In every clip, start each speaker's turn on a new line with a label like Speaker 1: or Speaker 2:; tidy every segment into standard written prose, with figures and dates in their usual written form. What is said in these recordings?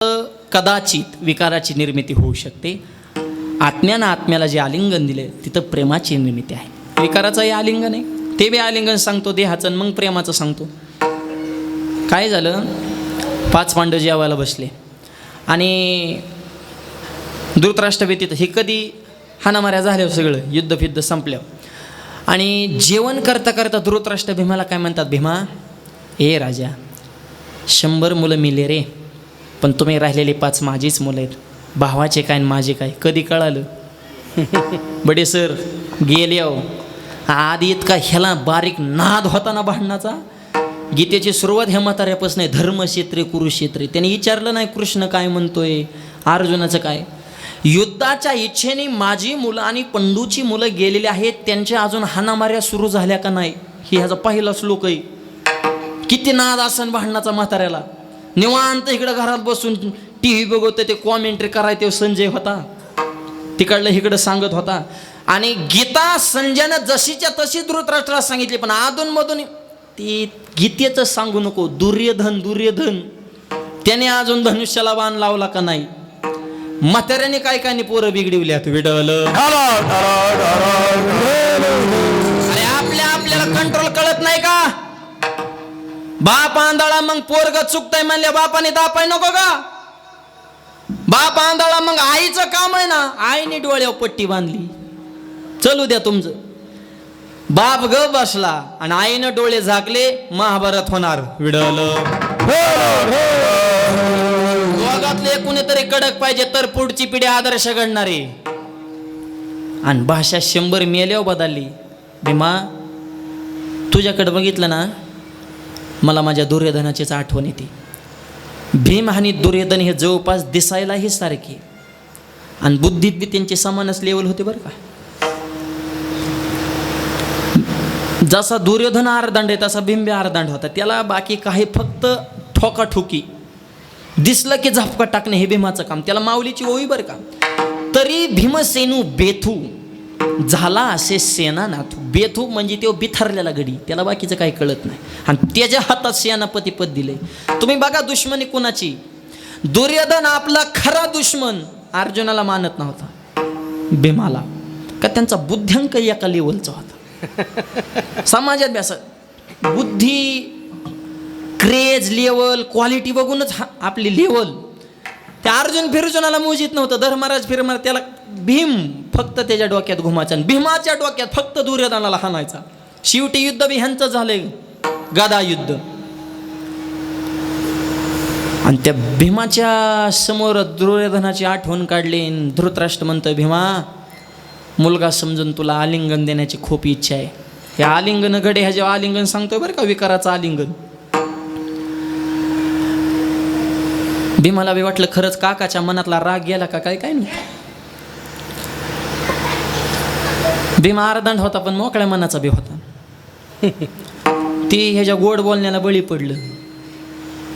Speaker 1: कदाचित विकाराची निर्मिती होऊ शकते. आत्म्यानं आत्म्याला जे आलिंगन दिले तिथं प्रेमाची निर्मिती आहे. विकाराचंही आलिंगन आहे, ते बी आलिंगन सांगतो देहाचं, मग प्रेमाचं सांगतो. काय झालं, 5 पांडव जेवायला बसले आणि धृतराष्ट्र व्यतीत हे कधी हाणामाऱ्या झाल्यावर सगळं युद्धफिद्ध संपल्यावर, आणि जेवण करता करता धृतराष्ट्र भीमाला काय म्हणतात, भीमा ए राजा, 100 मुलं मिले रे, पण तुम्ही राहिलेली 5 माझीच मुलं आहेत. भावाचे काय माझे काय कधी कळालं? बडे सर गेले हो. आधी इतका ह्याला बारीक नाद होता ना भांडणाचा. गीतेची सुरुवात ह्या म्हाताऱ्यापासून आहे, धर्मक्षेत्रे कुरुक्षेत्रे. त्याने विचारलं नाही कृष्ण काय म्हणतोय, अर्जुनाचं काय. युद्धाच्या इच्छेने माझी मुलं आणि पंडूची मुलं गेलेली आहेत, त्यांच्या अजून हाणामाऱ्या सुरू झाल्या का नाही, ही ह्याचा पहिला श्लोक आहे. किती नाद असन भांडणाचा म्हाताऱ्याला. निवांत इकडं घरात बसून टी व्ही बघत ते कॉमेंट्री करायचे संजय होता, तिकडलं इकडं सांगत होता. आणि गीता संजयनं जशीच्या तशी धृतराष्ट्राला सांगितली, पण अधूनमधून ती गीतेचं सांगू नको. दुर्योधन दुर्योधन त्याने अजून धनुष्याला बाण लावला का नाही. म्हाताऱ्याने काय काय पोरं बिघडवल्यात विडल. अरे आपल्याला कंट्रोल कळत नाही का? बाप आंधळा मग पोरग चुकतंय म्हणल्या बापाने दापाय नको का? बाप आंधळा मग आईचं काम आहे ना, आईने डोळ्यावर पट्टी बांधली, चलू द्या तुमचं. बाप ग बसला आणि आईनं डोळे झाकले, महाभारत होणार विडल. दोघातले कुणीतरी कडक पाहिजे तर पुढची पिढी आदर्श घडणारे. आणि भाषा 100 मेल्यावर बदलली. भीमा तुझ्याकडे बघितलं ना, मला माझ्या दुर्योधनाचीच आठवण येते. भीम आणि दुर्योधन हे जवळपास दिसायलाही सारखे आणि बुद्धीत बी त्यांचे समानच लेवल होते बरं का. जसा दुर्योधन आरदांड आहे तसा भीम बी आरदांड होता. त्याला बाकी काही फक्त ठोकाठोकी, दिसलं की झपका टाकणे हे भीमाचं काम. त्याला माऊलीची ओवी बरं का. तरी भीमसेनू बेथू झाला असे सेनानाथू. बेथू म्हणजे तो बिथरलेला गडी, त्याला बाकीचं काही कळत नाही. आणि त्याच्या हातात सेनापती पद दिले. तुम्ही बघा दुश्मनी कुणाची. दुर्योधन आपला खरा दुश्मन अर्जुनाला मानत नव्हता, भीमाला, का त्यांचा बुद्ध्यांक एका लेवलचा होता. समाजात व्यास बुद्धी, क्रेज लेवल, क्वालिटी बघूनच आपली लेवल. त्या अर्जुनाला मोजित नव्हतं. धर्मराज फिरमार त्याला भीम फक्त त्याच्या डोक्यात घुमायचा, भीमाच्या डोक्यात फक्त दुर्योधनाला हाणायचा. शेवटी युद्ध बी ह्यांचं झालंय, गदा युद्ध. आणि त्या भीमाच्या समोर दुर्योधनाची आठवण काढली. धृतराष्ट्र म्हणतोय, भीमा मुलगा समजून तुला आलिंगन देण्याची खूप इच्छा आहे. हे आलिंगन घडे ह्या जेव्हा आलिंगन सांगतोय बरं का, विकाराचं आलिंगन. भीमाला बी वाटलं खरंच काकाच्या मनातला राग गेला का काय. काय नाही, भीमा आरदांड होता पण मोकळ्या मनाचा बी होता. ती ह्याच्या गोड बोलण्याला बळी पडलं.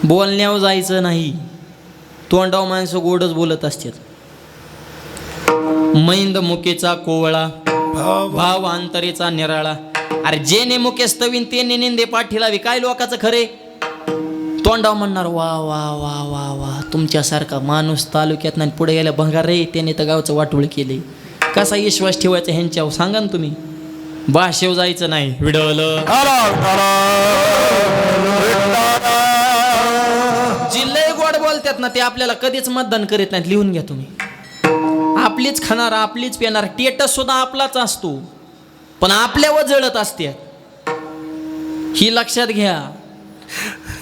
Speaker 1: बोलण्यावर जायचं नाही, तोंडाव माणसं गोडच बोलत असतात. मैंद मुकेचा कोवळा, भाव अंतरेचा निराळा. अरे जे नेमुके स्तवीन ते निंदे पाठीलावी. काय लोकाचं खरे, तोंडाव म्हणणार वा वा वा वा वा, तुमच्यासारखा माणूस तालुक्यात नाही, पुढे गेल्या भंगार रे, त्याने तर गावचं वाटोळ केले. कसा विश्वास ठेवायचा ह्यांच्यावर सांगा ना तुम्ही. भाषेव जायचं नाही विडवलं. जिल्हे गोड बोलतात ना ते आपल्याला कधीच मतदान करीत नाहीत. लिहून घ्या तुम्ही. आपलीच खाणार, आपलीच पिणार. टेटस सुद्धा आपलाच असतो, पण आपल्यावर जळत असते, ही लक्षात घ्या.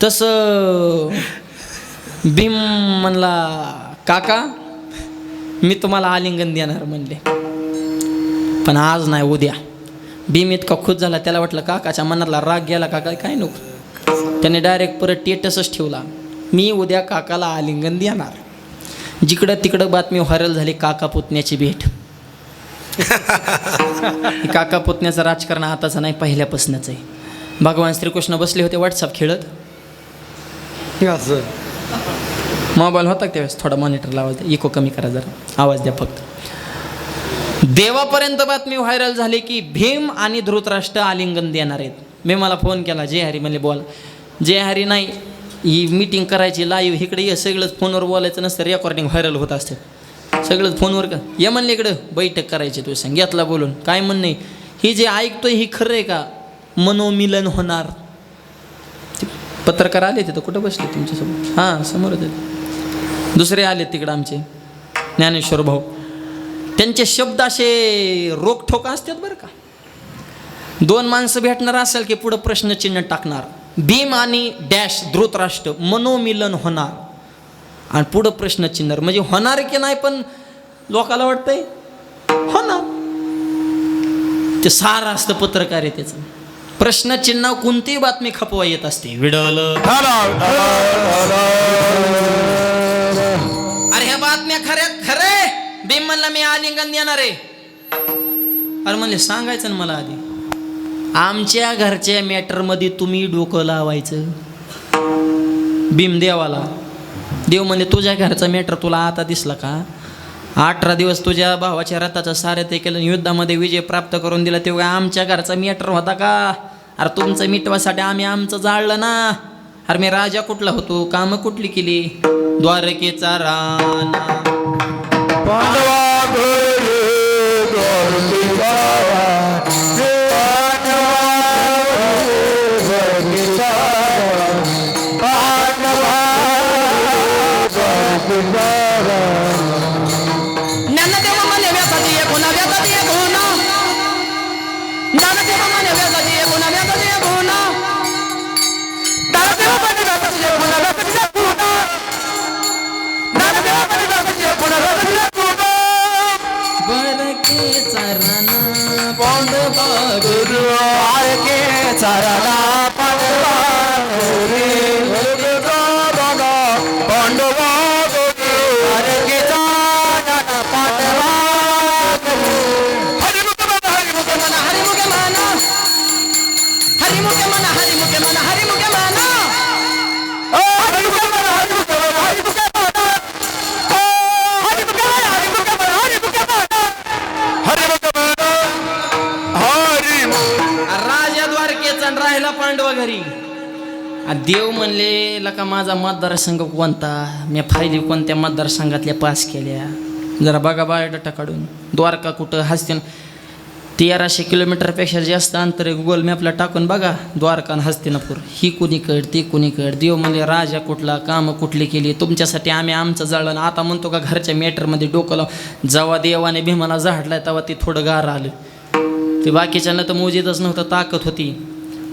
Speaker 1: तसं भीम म्हणला, काका मी तुम्हाला आलिंगन देणार म्हणले, पण आज नाही उद्या. भीम इतका खुश झाला, त्याला वाटलं काकाच्या मनातला राग गेला का काय नको. त्याने डायरेक्ट परत टेटसच ठेवला, मी उद्या काकाला आलिंगन देणार. जिकडं तिकडं बातमी व्हायरल झाली, काका पुतण्याची भेट. काका पुतण्याचं राजकारण आताचं नाही, पहिल्यापासूनच आहे. भगवान श्रीकृष्ण बसले होते व्हॉट्सअप खेळत. मोबाईल होता त्यावेळेस, थोडा मॉनिटर लावायचा, इको कमी करा जरा, आवाज द्या फक्त. देवापर्यंत बातमी व्हायरल झाली की भीम आणि धृतराष्ट्र आलिंगन देणार आहेत. मी मला फोन केला, जय हरी म्हणले बोला. जय हरी नाही, ही मीटिंग करायची लाईव्ह, इकडे ये, सगळंच फोनवर बोलायचं नसतं, रेकॉर्डिंग व्हायरल होत असते सगळंच फोनवर. का ये म्हणले इकडं बैठक करायची, तू सांग घेतला बोलून, काय म्हणणं आहे, ही जे ऐकतोय ही खरं आहे का, मनोमिलन होणार. पत्रकार आले तिथं, कुठं बसले तुमच्यासोबत, हां समोरच आहेत, दुसरे आले तिकडं आमचे ज्ञानेश्वर भाऊ, त्यांचे शब्द असे रोखठोक असतात बरं का. दोन माणसं भेटणार असेल की पुढं प्रश्नचिन्ह टाकणार, भीम आणि डॅश धृतराष्ट्र मनोमिलन होणार, आणि पुढं प्रश्नचिन्ह, म्हणजे होणार की नाही पण लोकाला वाटतंय होणार. ते सार असतं पत्रकारितेचं. प्रश्नचिन्ह कोणतीही बातमी खपवा येत असते. विडवलं, अरे ह्या बातम्या खऱ्यात खरे, भीम म्हणला मी आलिंगन देणार आहे. अरे म्हणले सांगायचं ना मला आधी, आमच्या घरच्या मॅटरमध्ये तुम्ही डोकं लावायचं. भीम देवाला, देव म्हणले तुझ्या घरचा मॅटर तुला आता दिसला का, 18 दिवस तुझ्या भावाच्या रथाचं सारे ते केलं, युद्धामध्ये विजय प्राप्त करून दिला, तेव्हा आमच्या घरचा मॅटर होता का. अरे तुमचं मिटवासाठी आम्ही आमचं जाळलं ना. अरे मी राजा कुठला होतो, कामं कुठली केली, द्वारकेचा राणा देव म्हणले लका माझा मतदारसंघ कोणता, मी फायली कोणत्या मतदारसंघातल्या पास केल्या, जरा बघा बायोडाटा काढून. द्वारका कुठं, हस्तिन 1300 किलोमीटरपेक्षा जास्त अंतर आहे, गुगल मॅपला टाकून बघा द्वारका आणि हस्तिनापूर, ही कुणीकड ती कुणीकड. देव म्हणले राजा कुठला, कामं कुठली केली, तुमच्यासाठी आम्ही आमचं जाळलं. आता म्हणतो का घरच्या मॅटरमध्ये डोकं लाव. जेव्हा देवाने भीमाला झाडलाय तेव्हा ते थोडं गार आलं, ते बाकीच्यानं तर मोजीतच नव्हतं, ताकद होती.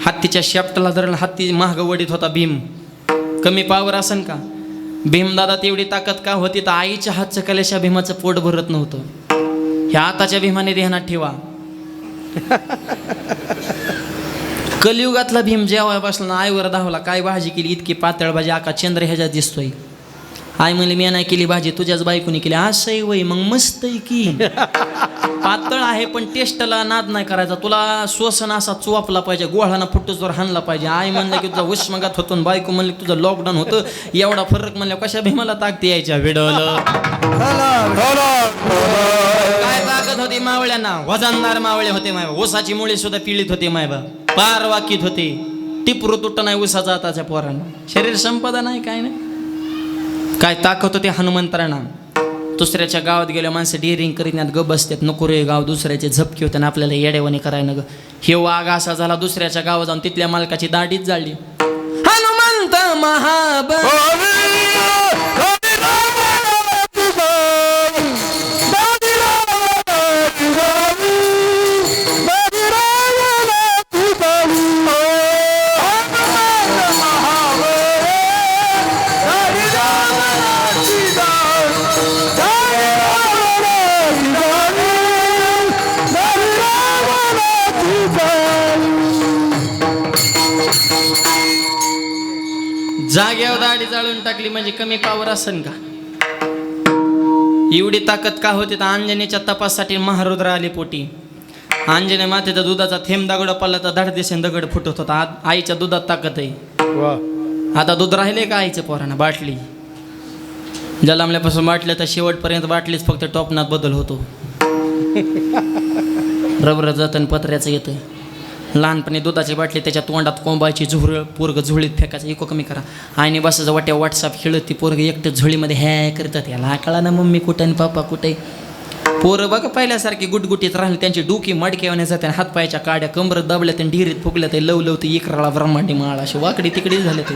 Speaker 1: हत्तीच्या शेपटाला धरण हत्ती महाग वडीत होता भीम, कमी पावर असन का. भीमदादा तेवढी ताकद का होती तर आईच्या हातचं कलेशा भीमाचं पोट भरत नव्हतं. ह्या आताच्या भीमाने ध्यानात ठेवा. कलियुगातला भीम जेव्हा बसला आईवर धावला, काय भाजी केली, इतकी पातळ भाजी आका चंद्र ह्याच्यात दिसतोय. आई म्हणली मी नाही केली भाजी, तुझ्याच बायकोनी केली. असंही वय मग मस्त आहे की, पातळ आहे पण टेस्टला नाद नाही करायचा, तुला श्वसन असा चोपला पाहिजे, गोळाना फुटूसवर हाणला पाहिजे. आई म्हणलं की तुझा उष्माघात होतो, बायको म्हणली की तुझं लॉकडाऊन होतं, एवढा फरक म्हणल्या कशा भीमाला ताकदी यायच्या. विडवलं, काय ताकद होती मावळ्यांना, वजनदार मावळे होते मायबा, ऊसाची मुळे सुद्धा पिळीत होते मायबा, पार वाकीत होते, टिपरू तुट नाही ऊसाचा आताच्या पोरांना, शरीर संपदा नाही काय नाही, काय ताकद होते हनुमंतरांना. दुसऱ्याच्या गावात गेल्या माणसं डेअरिंग करीत गप बसतात, नको रे गाव दुसऱ्याचे झपके होते, आपल्याला येडेवाणी करायला ग. हे वाघ असा झाला दुसऱ्याच्या गावात जाऊन तिथल्या मालकाची दाढीच जाळली. हनुमंत महाबळ जाग्यावर दाढी जाळून टाकली म्हणजे कमी पावर असन का. एवढी ताकद का होती तर अंजनेच्या तपासाठी महारुद्र आले पोटी. अंजने मातेच्या दुधाचा थेंब दगड पडला तर धड दिसेन दगड फुटत होता. आईच्या दुधात ताकद आहे. आता दूध राहिले का आईच्या पोरांना, बाटली जलामल्यापासून बाटल्या तर शेवटपर्यंत बाटलीच, फक्त टॉपनात बदल होतो. रबर जातं पत्र्याचं येतं. लहानपणी दुधाची बाटली त्याच्या तोंडात कोंबायची, झुरळ पोरगं झुळीत फेकायचं, इको कमी करा. आईने बसायचं वाट्या व्हॉट्सअप खेळत, ती पोरगं एकटं झुळीमध्ये हॅ करतात. याला कळा ना मम्मी कुठं आणि पापा कुठे. पोरं बघा पहिल्यासारखी गुटगुटीत राहिली, त्यांची डोकी मडकेवण्या जाते, हातपायच्या काड्या कमरत दाबल्या, त्यांनी ढिरीत फुगल्या, ते लव ते इकराला ब्रह्मांडी माळ अशी वाकडी तिकडी झाले ते.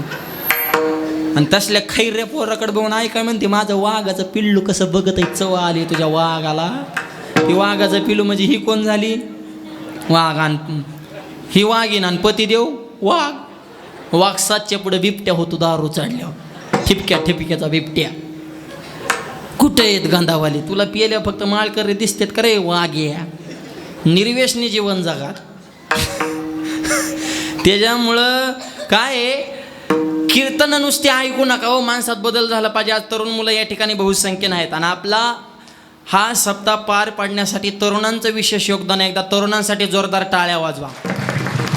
Speaker 1: आणि तसल्या खैऱ्या पोराकडे बघून आई काय म्हणते, माझं वाघाचं पिल्लू कसं बघत आहे, चव आली तुझ्या वाघाला. ती वाघाचं पिल्लू म्हणजे ही कोण झाली, वाघान. ही वाघीन आणि पतिदेव वाघ. वाघ 7च्या पुढे बिबट्या होतो दारू चढल्यावर, ठिपक्याचा बिबट्या. कुठे येत गांधावाली, तुला पियल्या फक्त माळकरी दिसतेत का रे वाघ्या. निर्व्यसनी जीवन जगात. त्याच्यामुळं काय कीर्तन नुसते ऐकू नका हो, माणसात बदल झाला पाहिजे. आज तरुण मुलं या ठिकाणी बहुसंख्येने आहेत आणि आपला हा सप्ताह पार पाडण्यासाठी तरुणांचं विशेष योगदान आहे. एकदा तरुणांसाठी जोरदार टाळ्या वाजवा.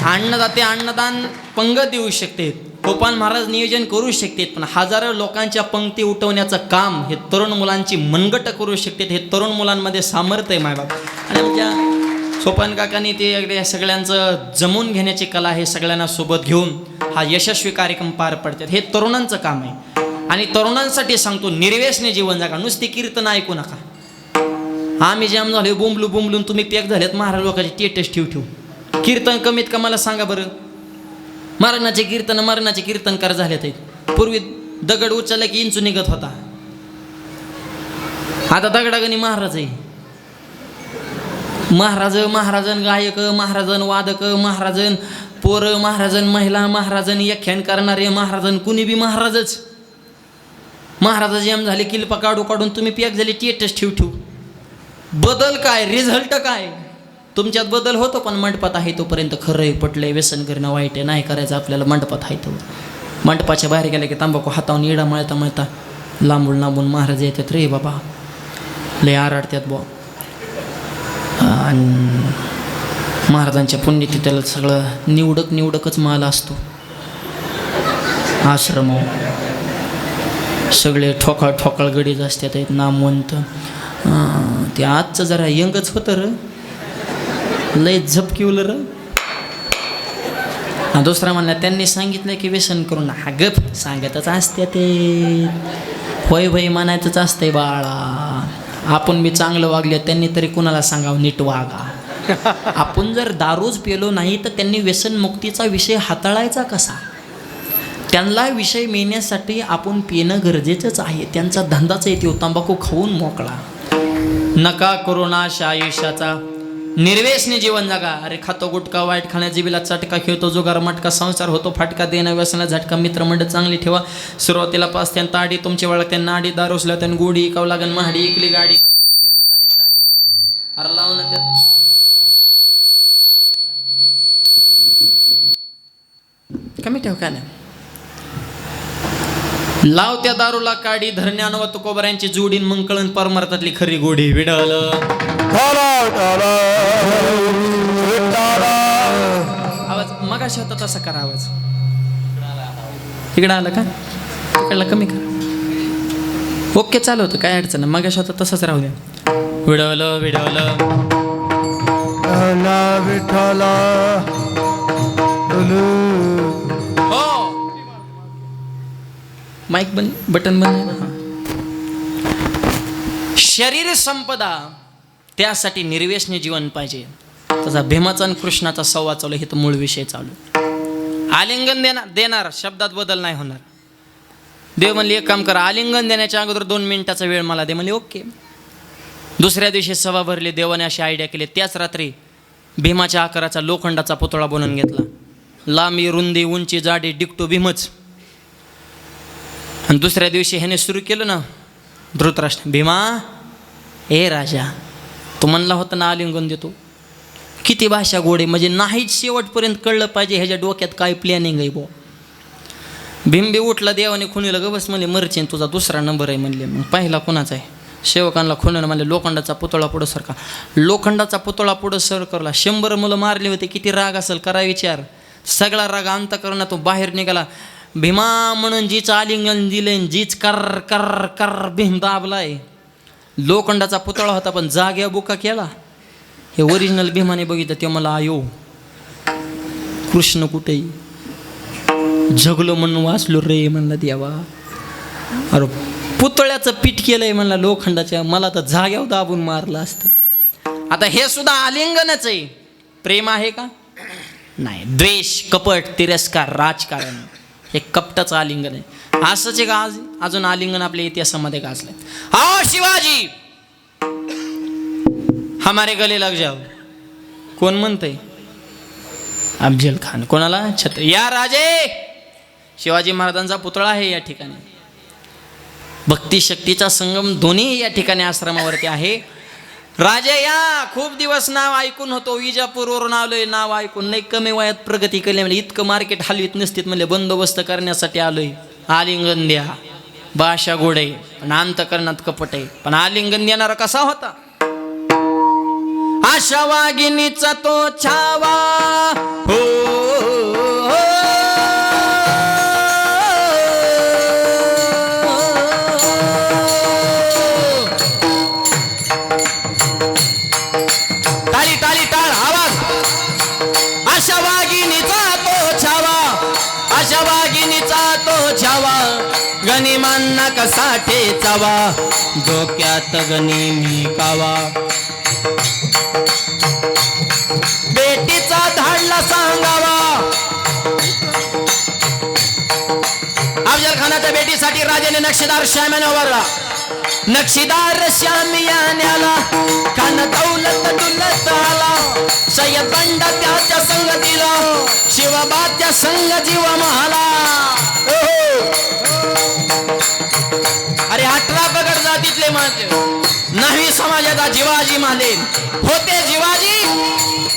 Speaker 1: अन्नदाते अन्नदान पंगत देऊ शकते, गोपाल महाराज नियोजन करू शकतात, पण हजारो लोकांच्या पंक्ती उठवण्याचं काम हे तरुण मुलांची मनगट करू शकतात. हे तरुण मुलांमध्ये सामर्थ्य आहे मायबाप. आणि आमच्या सोपान काकांनी ते या सगळ्यांचं जमून घेण्याची कला हे सगळ्यांना सोबत घेऊन हा यशस्वी कार्यक्रम पार पडतात. हे तरुणांचं काम आहे. आणि तरुणांसाठी सांगतो, निर्व्यसनी जीवन जगा, नुसती कीर्तन ऐकू नका. आम्ही जाम झाले बोंबलून तुम्ही पॅक झालेत महाराज लोकांचे टेटस ठेवू. कीर्तन कमीत का मला सांगा बरं, मरणाचे कीर्तनकार झाले ते. पूर्वी दगड उचलला की इंचू निघत होता, आता दगडागणी महाराज आहे. महाराजन गायक, महाराजन वादक, महाराजन पोरं, महाराजन महिला, महाराजन व्याख्यान करणारे, महाराजन कुणी बी महाराजच. महाराज जेम झाले किल्पा काढून तुम्ही पॅक झाले टेटस ठेवू. बदल काय, रिझल्ट काय. तुमच्यात बदल होतो, पण मंडपात आहे तोपर्यंत खरं आहे, पटलंय, व्यसन करणं वाईट आहे, नाही करायचं आपल्याला. मंडपात आहे तो. मंडपाच्या बाहेर गेले की तांबाखू हातावून इडा मळता लांबून महाराज येतात, रे बाबा लय आराडतात बुवा. आणि महाराजांच्या पुण्यतिथीला सगळं निवडकच माल असतो. आश्रम सगळे ठोकाळ गडीच असतात, नामवंत. ते आजचं जरा यंगच होतं र, लय झपकिवलं र. दुसरा म्हणला, त्यांनी सांगितलं की व्यसन करून. हा गप, सांगतच असते ते, होय म्हणायचंच असतंय बाळा. आपण मी चांगलं वागले, त्यांनी तरी कुणाला सांगावं नीट वागा. आपण जर दारूच पेलो नाही तर त्यांनी व्यसनमुक्तीचा विषय हाताळायचा कसा. त्यांना विषय मिळण्यासाठी आपण पिणं गरजेचंच आहे. त्यांचा धंदाच येतो तंबाखू खाऊन मोकळा. नका करोनाश आयुष्याचा, निर्व्यसनी जीवन जगा. अरे खातो गुटखा, वाईट खाण्या, जिबीला चटका, खेळतो जुगार मटका, संसार होतो फाटका, देणं व्यसना झटका, मित्रमंडळ चांगली ठेवा. सुरुवातीला 5 त्यांना ताडी, तुमची वळख त्यांना आडी, दारूसल्या त्यांना गोडी, इकाव लागन महाडी, इकली गाडी, बायकोची जीर्ण झाली साडी. अरे लावून त्यात कमी ठेव का नाही. लाव त्या दारूला काडी, धरण्यान व तुकोबऱ्यांची जोडीन, मग कळण परमार्थातली खरी गोडी. विडल आवाज मगाशी होता तसा करा. आवाज इकडं आला का, इकडला कमी करा. ओके चालू होतं, काय अडचण नाही. मगाशी होता तसंच राहू द्या. विडवलं हो, माईक बंद, बटन बंद. शरीर संपदा, त्यासाठी निर्व्यसनी जीवन पाहिजे. तसा भीमाचा आणि कृष्णाचा संवाद चालू, हे तर मूळ विषय चालू. आलिंगन देणार शब्दात बदल नाही होणार. देव म्हणले एक काम करा, आलिंगन देण्याच्या अगोदर 2 मिनिटाचा वेळ मला दे. म्हणले ओके. दुसऱ्या दिवशी सभा भरली. देवाने अशी आयडिया केली. त्याच रात्री भीमाच्या आकाराचा लोखंडाचा पुतळा बनवून घेतला. लांबी, रुंदी, उंची, जाडी, डिकटो भीमच. आणि दुसऱ्या दिवशी ह्याने सुरू केलं ना, धृतराष्ट्र, भीमा ए राजा, तू म्हणला होता ना आलिंगन देतो. किती भाषा गोडे, म्हणजे नाहीच शेवटपर्यंत कळलं पाहिजे ह्याच्या डोक्यात काय प्लॅनिंग आहे बो. भीमबी उठला, देवाने खुणीला ग बस म्हणले, मरचीन तुझा 2रा नंबर आहे म्हणले. मग पहिला कोणाचा आहे. सेवकांना खुणलं म्हणले, लोखंडाचा पुतळा पुढं सरका. लोखंडाचा पुतळा पुढं सरकवला. 100 मुलं मारले होते. किती राग असेल करा विचार. सगळा राग अंतःकरणातून बाहेर निघाला. भीमा म्हणून जीच आलिंगन दिले, जीच कर कर कर भीम दाबलाय. लोखंडाचा पुतळा होता पण जाग्या बुका केला. हे ओरिजिनल भीमाने बघितलं ते मला आयो कृष्ण कुठे जगलो म्हणून वाचलो रे म्हणला देवा. अरे पुतळ्याचं पीठ केलंय म्हणला लोखंडाच्या, मला तर जाग्यावर दाबून मारलं असतं. आता हे सुद्धा आलिंगनच आहे. प्रेम आहे का? नाही. द्वेष, कपट, तिरस्कार, राजकारण हे कपटाचं आलिंगन आहे. असंच आहे का आज अजून आलिंगन आपल्या इतिहासामध्ये गाजलंय. हा शिवाजी हमारे गले लग जाओ. कोण म्हणतंय? अफजल खान. कोणाला? छत्र. या राजे, शिवाजी महाराजांचा पुतळा आहे या ठिकाणी. भक्ती शक्तीचा संगम दोन्ही या ठिकाणी आश्रमावरती आहे. राजे या, खूप दिवस नाव ऐकून होतो, विजापूरवरून आलोय, नाव ऐकून. नाही कमी वयात प्रगती केली म्हणजे इतकं मार्केट हलवीत नसतीत म्हणले, बंदोबस्त करण्यासाठी आलोय. आलिंगन द्या. भाषा गोड आहे पण अंतकरणात कपट आहे. पण आलिंगन देणारा कसा होता? आशा वागिनीचा तो छावा हो, ताली ताली टाळ आवाज. आशा वागिनीचा तो छावा, आशा वागिनीचा तो छावा, गनिमांना कसा ठेचावा, डोक्यात गनिमी कावा. बेटीचा धाडला सांगावा. अफजल खानाच्या बेटीसाठी राजाने नक्षीदार श्याम्याने उभारला. नक्षीदार श्यामियान्याला खान दौलत दुलत आला. सय्यद बंडा त्याच्या संगतीला, शिवबाच्या संग जीव महाला. अरे 18 पगड जातीतले माझे नाही समाजाचा जिवाजी माले होते. जिवाजी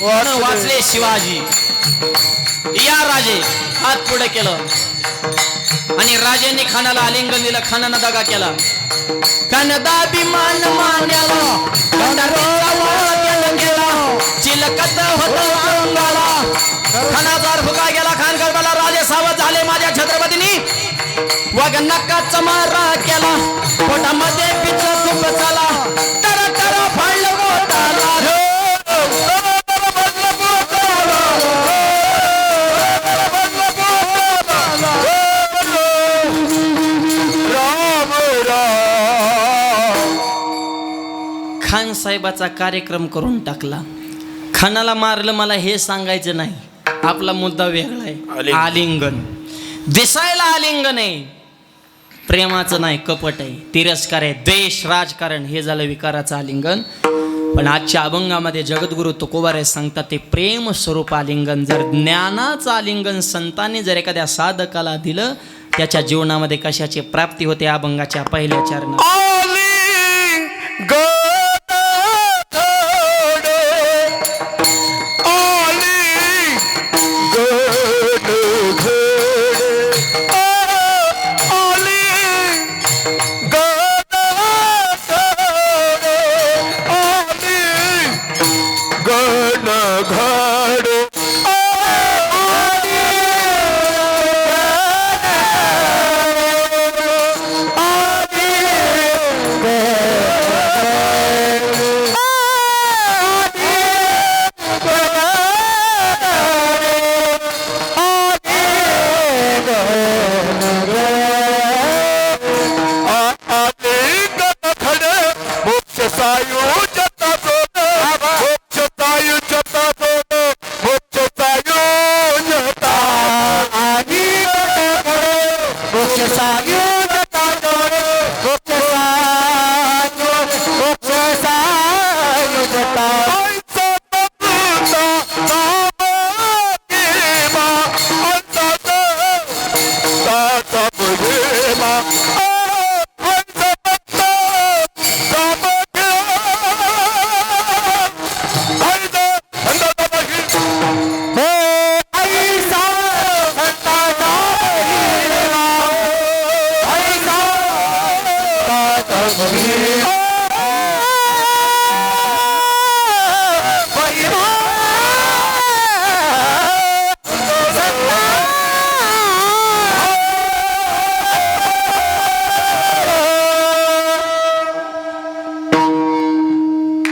Speaker 1: वाचले शिवाजी. या राजे हात पुढे केलं आणि राजांनी खानाला आलिंगन दिलं. खानानं दगा केला. खान दाभिमान मान्याला गेला, चिलकत होता अंगाला. खानाचा फुका गेला. खान गरबाला. राजे सावध झाले. माझ्या छत्रपतींनी वग नकाचा मारा केला. पोटामध्ये पिच खूप झाला. तर तर फाडलं गोटाला. खान साहेबाचा कार्यक्रम करून टाकला. खानाला मारलं मला हे सांगायचं नाही, आपला मुद्दा वेगळा आहे. आलिंगन दिसायला आलिंगन आहे, प्रेमाचं नाही, कपट आहे, तिरस्कार आहे, द्वेष, राजकारण हे झालं विकाराचं आलिंगन. पण आजच्या अभंगामध्ये जगद्गुरु तुकोबारे सांगतात ते प्रेम स्वरूप आलिंगन. जर ज्ञानाचं आलिंगन संतांनी जर एखाद्या साधकाला दिलं, त्याच्या जीवनामध्ये कशाची प्राप्ती होते. अभंगाच्या पहिल्या चरणात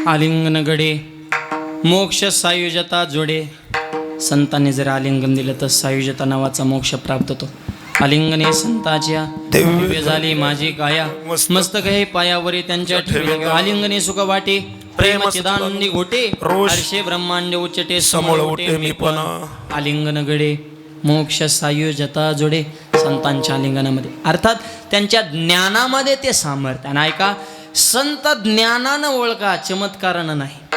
Speaker 1: आलिंगन गडे मोक्ष सायुजता जोडे संतांनी जर आलिंगन दिलं तर सायुज्यता नावाचा मोक्ष प्राप्त होतो. आलिंगने संताच्या दिव्य झाली माझी काया, मस्तक हे पायावरी त्यांच्या ठेवी. आलिंगने सुख वाटे प्रेमाचे दांडी घोटे, हर्षे ब्रह्मांड उच्चटे समोळ उठे मी पण. आलिंगन गडे मोक्ष सायुज्यता जोडे संतांच्या आलिंगनामध्ये. अर्थात त्यांच्या ज्ञानामध्ये ते सामर्थ्य. आणि ऐका, संत ज्ञानानं ओळखा, चमत्कारानं नाही.